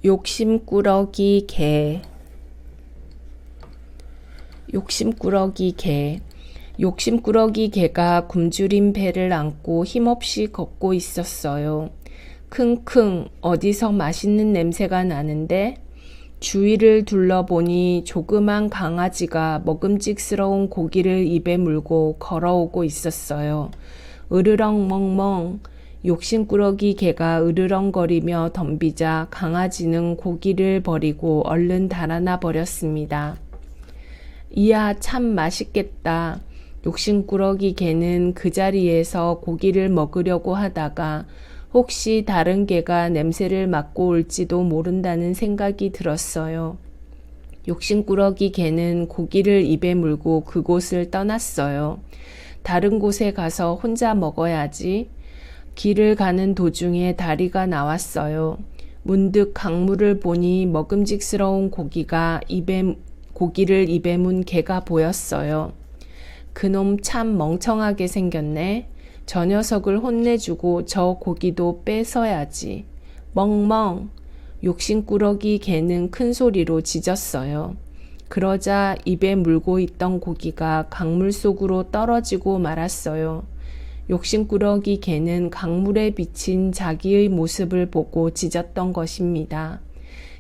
욕심꾸러기 개. 욕심꾸러기 개. 욕심꾸러기 개가 굶주린 배를 안고 힘없이 걷고 있었어요. 킁킁, 어디서 맛있는 냄새가 나는데? 주위를 둘러보니 조그만 강아지가 먹음직스러운 고기를 입에 물고 걸어오고 있었어요. 으르렁멍멍. 욕심꾸러기 개가 으르렁거리며 덤비자 강아지는 고기를 버리고 얼른 달아나 버렸습니다. 이야, 참 맛있겠다. 욕심꾸러기 개는 그 자리에서 고기를 먹으려고 하다가 혹시 다른 개가 냄새를 맡고 올지도 모른다는 생각이 들었어요. 욕심꾸러기 개는 고기를 입에 물고 그곳을 떠났어요. 다른 곳에 가서 혼자 먹어야지. 길을 가는 도중에 다리가 나왔어요. 문득 강물을 보니 먹음직스러운 고기를 입에 문 개가 보였어요. 그놈 참 멍청하게 생겼네. 저 녀석을 혼내주고 저 고기도 뺏어야지. 멍멍. 욕심꾸러기 개는 큰 소리로 짖었어요. 그러자 입에 물고 있던 고기가 강물 속으로 떨어지고 말았어요. 욕심꾸러기 개는 강물에 비친 자기의 모습을 보고 짖었던 것입니다.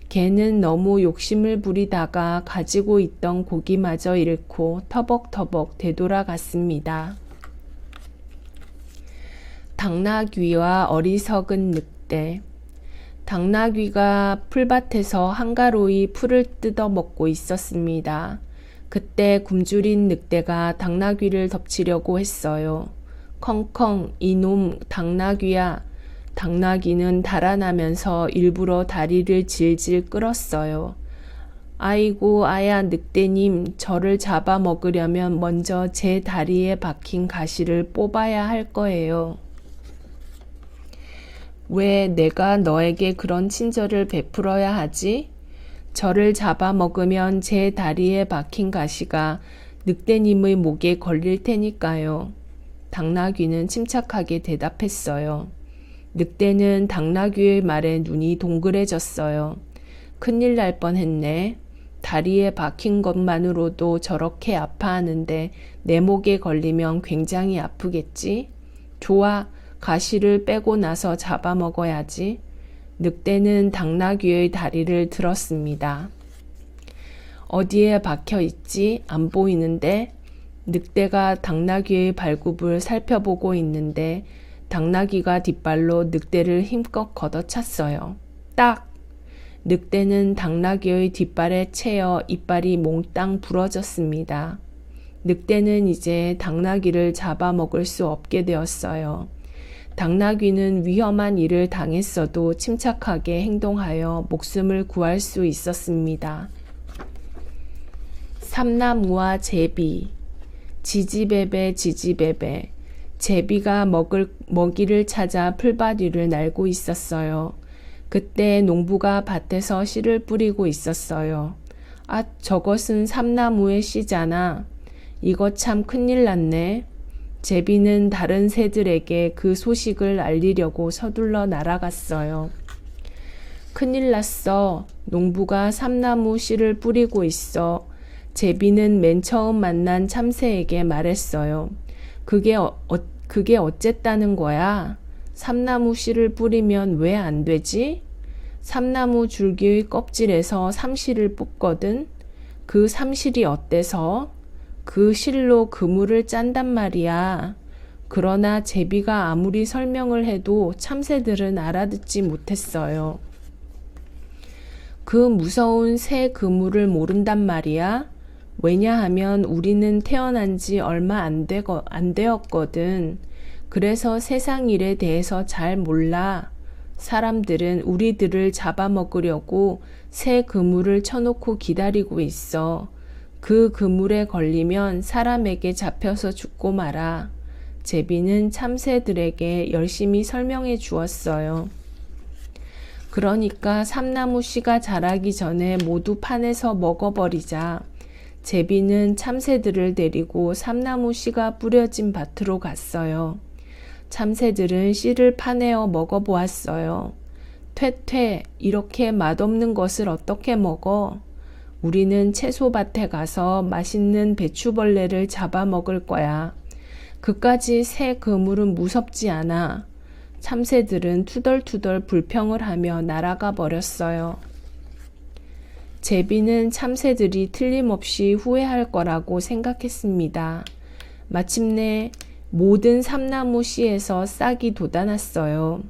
개는 너무 욕심을 부리다가 가지고 있던 고기마저 잃고 터벅터벅 되돌아갔습니다. 당나귀와 어리석은 늑대. 당나귀가 풀밭에서 한가로이 풀을 뜯어 먹고 있었습니다. 그때 굶주린 늑대가 당나귀를 덮치려고 했어요. 컹컹, 이놈 당나귀야. 당나귀는 달아나면서 일부러 다리를 질질 끌었어요. 아이고 아야 늑대님, 저를 잡아먹으려면 먼저 제 다리에 박힌 가시를 뽑아야 할 거예요. 왜 내가 너에게 그런 친절을 베풀어야 하지? 저를 잡아먹으면 제 다리에 박힌 가시가 늑대님의 목에 걸릴 테니까요. 당나귀는 침착하게 대답했어요. 늑대는 당나귀의 말에 눈이 동그래졌어요. 큰일 날 뻔했네. 다리에 박힌 것만으로도 저렇게 아파하는데 내 목에 걸리면 굉장히 아프겠지? 좋아, 가시를 빼고 나서 잡아먹어야지. 늑대는 당나귀의 다리를 들었습니다. 어디에 박혀 있지? 안 보이는데? 늑대가 당나귀의 발굽을 살펴보고 있는데 당나귀가 뒷발로 늑대를 힘껏 걷어찼어요. 딱! 늑대는 당나귀의 뒷발에 채여 이빨이 몽땅 부러졌습니다. 늑대는 이제 당나귀를 잡아먹을 수 없게 되었어요. 당나귀는 위험한 일을 당했어도 침착하게 행동하여 목숨을 구할 수 있었습니다. 삼나무와 제비. 지지배배 지지배배. 제비가 먹이를 찾아 풀밭 위를 날고 있었어요. 그때 농부가 밭에서 씨를 뿌리고 있었어요. 아, 저것은 삼나무의 씨잖아. 이거 참 큰일 났네. 제비는 다른 새들에게 그 소식을 알리려고 서둘러 날아갔어요. 큰일 났어. 농부가 삼나무 씨를 뿌리고 있어. 제비는 맨 처음 만난 참새에게 말했어요. 그게 어쨌다는 거야? 삼나무 씨를 뿌리면 왜 안 되지? 삼나무 줄기의 껍질에서 삼실을 뽑거든. 그 삼실이 어때서? 그 실로 그물을 짠단 말이야. 그러나 제비가 아무리 설명을 해도 참새들은 알아듣지 못했어요. 그 무서운 새 그물을 모른단 말이야. 왜냐하면 우리는 태어난 지 얼마 안 되었거든. 그래서 세상 일에 대해서 잘 몰라. 사람들은 우리들을 잡아먹으려고 새 그물을 쳐놓고 기다리고 있어. 그 그물에 걸리면 사람에게 잡혀서 죽고 말아. 제비는 참새들에게 열심히 설명해 주었어요. 그러니까 삼나무 씨가 자라기 전에 모두 파내서 먹어버리자. 제비는 참새들을 데리고 삼나무 씨가 뿌려진 밭으로 갔어요. 참새들은 씨를 파내어 먹어보았어요. 퇴퇴, 이렇게 맛없는 것을 어떻게 먹어? 우리는 채소밭에 가서 맛있는 배추벌레를 잡아먹을 거야. 그까지 새 그물은 무섭지 않아. 참새들은 투덜투덜 불평을 하며 날아가 버렸어요. 제비는 참새들이 틀림없이 후회할 거라고 생각했습니다. 마침내 모든 삼나무 씨에서 싹이 돋아났어요.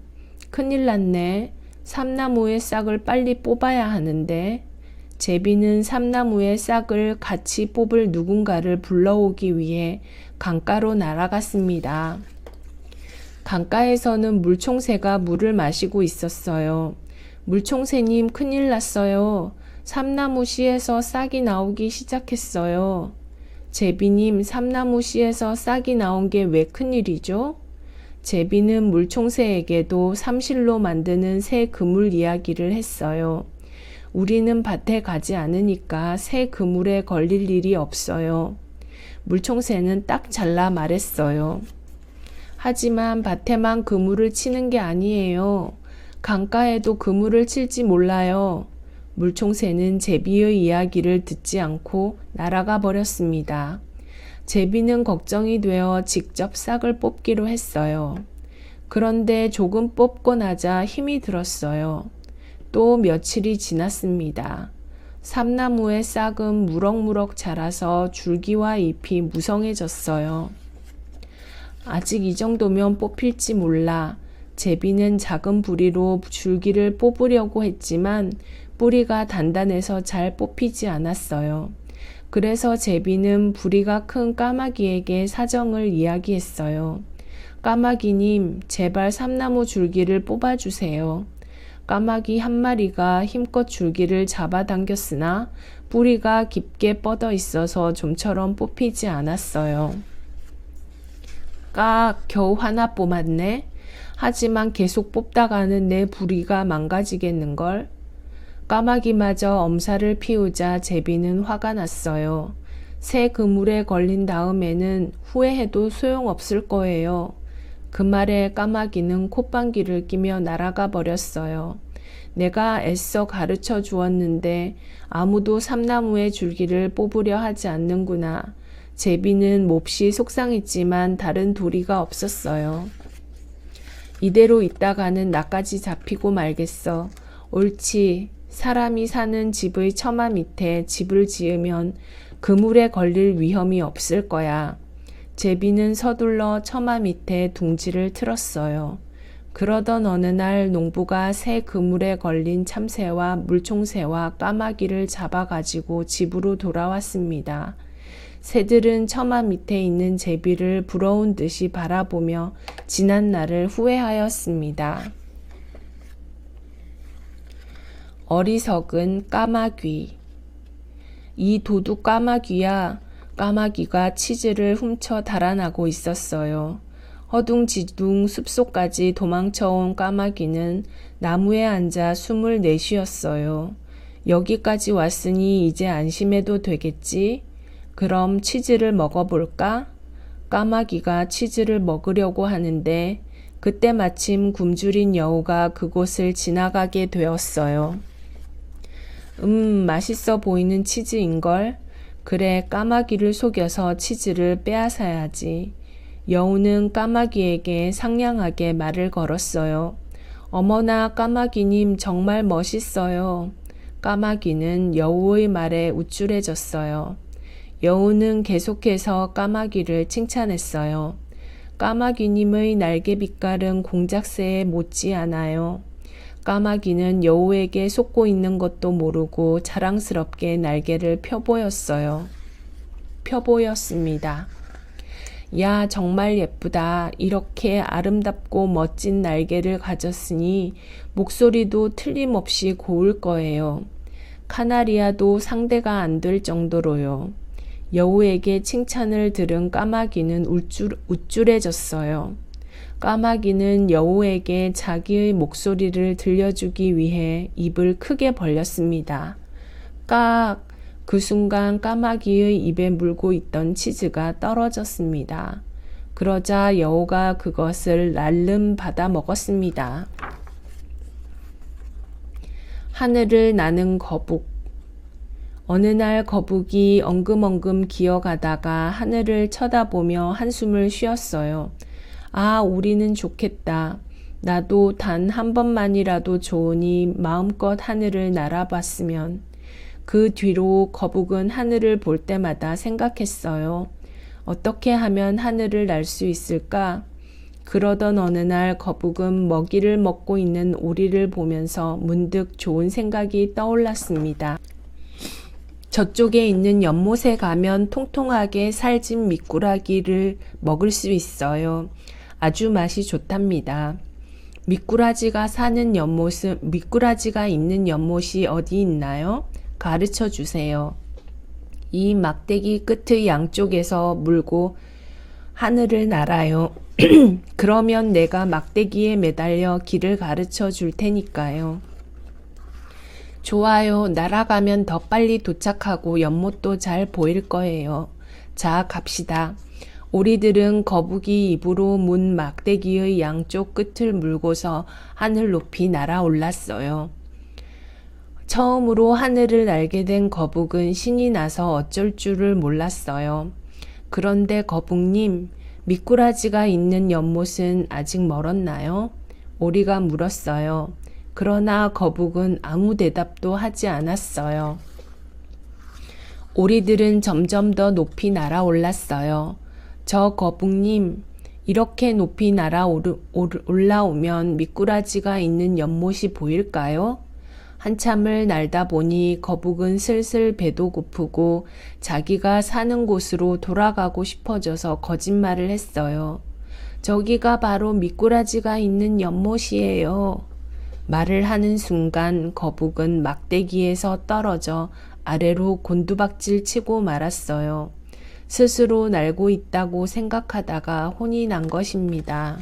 큰일 났네. 삼나무의 싹을 빨리 뽑아야 하는데. 제비는 삼나무의 싹을 같이 뽑을 누군가를 불러오기 위해 강가로 날아갔습니다. 강가에서는 물총새가 물을 마시고 있었어요. 물총새님, 큰일 났어요. 삼나무 씨에서 싹이 나오기 시작했어요. 제비님, 삼나무 씨에서 싹이 나온 게 왜 큰일이죠? 제비는 물총새에게도 삼실로 만드는 새 그물 이야기를 했어요. 우리는 밭에 가지 않으니까 새 그물에 걸릴 일이 없어요. 물총새는 딱 잘라 말했어요. 하지만 밭에만 그물을 치는 게 아니에요. 강가에도 그물을 칠지 몰라요. 물총새는 제비의 이야기를 듣지 않고 날아가 버렸습니다. 제비는 걱정이 되어 직접 싹을 뽑기로 했어요. 그런데 조금 뽑고 나자 힘이 들었어요. 또 며칠이 지났습니다. 삼나무의 싹은 무럭무럭 자라서 줄기와 잎이 무성해졌어요. 아직 이 정도면 뽑힐지 몰라. 제비는 작은 부리로 줄기를 뽑으려고 했지만 뿌리가 단단해서 잘 뽑히지 않았어요. 그래서 제비는 부리가 큰 까마귀에게 사정을 이야기했어요. 까마귀님, 제발 삼나무 줄기를 뽑아주세요. 까마귀 한 마리가 힘껏 줄기를 잡아당겼으나 뿌리가 깊게 뻗어 있어서 좀처럼 뽑히지 않았어요. 겨우 하나 뽑았네. 하지만 계속 뽑다가는 내 부리가 망가지겠는걸. 까마귀마저 엄살을 피우자 제비는 화가 났어요. 새 그물에 걸린 다음에는 후회해도 소용없을 거예요. 그 말에 까마귀는 콧방귀를 끼며 날아가 버렸어요. 내가 애써 가르쳐 주었는데 아무도 삼나무의 줄기를 뽑으려 하지 않는구나. 제비는 몹시 속상했지만 다른 도리가 없었어요. 이대로 있다가는 나까지 잡히고 말겠어. 옳지. 사람이 사는 집의 처마 밑에 집을 지으면 그물에 걸릴 위험이 없을 거야. 제비는 서둘러 처마 밑에 둥지를 틀었어요. 그러던 어느 날 농부가 새 그물에 걸린 참새와 물총새와 까마귀를 잡아가지고 집으로 돌아왔습니다. 새들은 처마 밑에 있는 제비를 부러운 듯이 바라보며 지난 날을 후회하였습니다. 어리석은 까마귀. 이 도둑 까마귀야. 까마귀가 치즈를 훔쳐 달아나고 있었어요. 허둥지둥 숲속까지 도망쳐온 까마귀는 나무에 앉아 숨을 내쉬었어요. 여기까지 왔으니 이제 안심해도 되겠지? 그럼 치즈를 먹어볼까? 까마귀가 치즈를 먹으려고 하는데 그때 마침 굶주린 여우가 그곳을 지나가게 되었어요. 맛있어 보이는 치즈인걸? 그래, 까마귀를 속여서 치즈를 빼앗아야지. 여우는 까마귀에게 상냥하게 말을 걸었어요. 어머나, 까마귀님 정말 멋있어요. 까마귀는 여우의 말에 우쭐해졌어요. 여우는 계속해서 까마귀를 칭찬했어요. 까마귀님의 날개 빛깔은 공작새에 못지않아요. 까마귀는 여우에게 속고 있는 것도 모르고 자랑스럽게 날개를 펴보였습니다. 야, 정말 예쁘다. 이렇게 아름답고 멋진 날개를 가졌으니 목소리도 틀림없이 고울 거예요. 카나리아도 상대가 안 될 정도로요. 여우에게 칭찬을 들은 까마귀는 우쭐해졌어요. 까마귀는 여우에게 자기의 목소리를 들려주기 위해 입을 크게 벌렸습니다. 깍! 그 순간 까마귀의 입에 물고 있던 치즈가 떨어졌습니다. 그러자 여우가 그것을 날름 받아 먹었습니다. 하늘을 나는 거북. 어느 날 거북이 엉금엉금 기어가다가 하늘을 쳐다보며 한숨을 쉬었어요. 아, 우리는 좋겠다. 나도 단 한 번만이라도 좋으니 마음껏 하늘을 날아봤으면. 그 뒤로 거북은 하늘을 볼 때마다 생각했어요. 어떻게 하면 하늘을 날 수 있을까? 그러던 어느 날 거북은 먹이를 먹고 있는 오리를 보면서 문득 좋은 생각이 떠올랐습니다. 저쪽에 있는 연못에 가면 통통하게 살찐 미꾸라기를 먹을 수 있어요. 아주 맛이 좋답니다. 미꾸라지가 있는 연못이 어디 있나요? 가르쳐 주세요. 이 막대기 끝의 양쪽에서 물고 하늘을 날아요. 그러면 내가 막대기에 매달려 길을 가르쳐 줄 테니까요. 좋아요. 날아가면 더 빨리 도착하고 연못도 잘 보일 거예요. 자, 갑시다. 오리들은 거북이 입으로 문 막대기의 양쪽 끝을 물고서 하늘 높이 날아올랐어요. 처음으로 하늘을 날게 된 거북은 신이 나서 어쩔 줄을 몰랐어요. 그런데 거북님, 미꾸라지가 있는 연못은 아직 멀었나요? 오리가 물었어요. 그러나 거북은 아무 대답도 하지 않았어요. 오리들은 점점 더 높이 날아올랐어요. 저 거북님, 이렇게 높이 올라오면 미꾸라지가 있는 연못이 보일까요? 한참을 날다 보니 거북은 슬슬 배도 고프고 자기가 사는 곳으로 돌아가고 싶어져서 거짓말을 했어요. 저기가 바로 미꾸라지가 있는 연못이에요. 말을 하는 순간 거북은 막대기에서 떨어져 아래로 곤두박질 치고 말았어요. 스스로 날고 있다고 생각하다가 혼이 난 것입니다.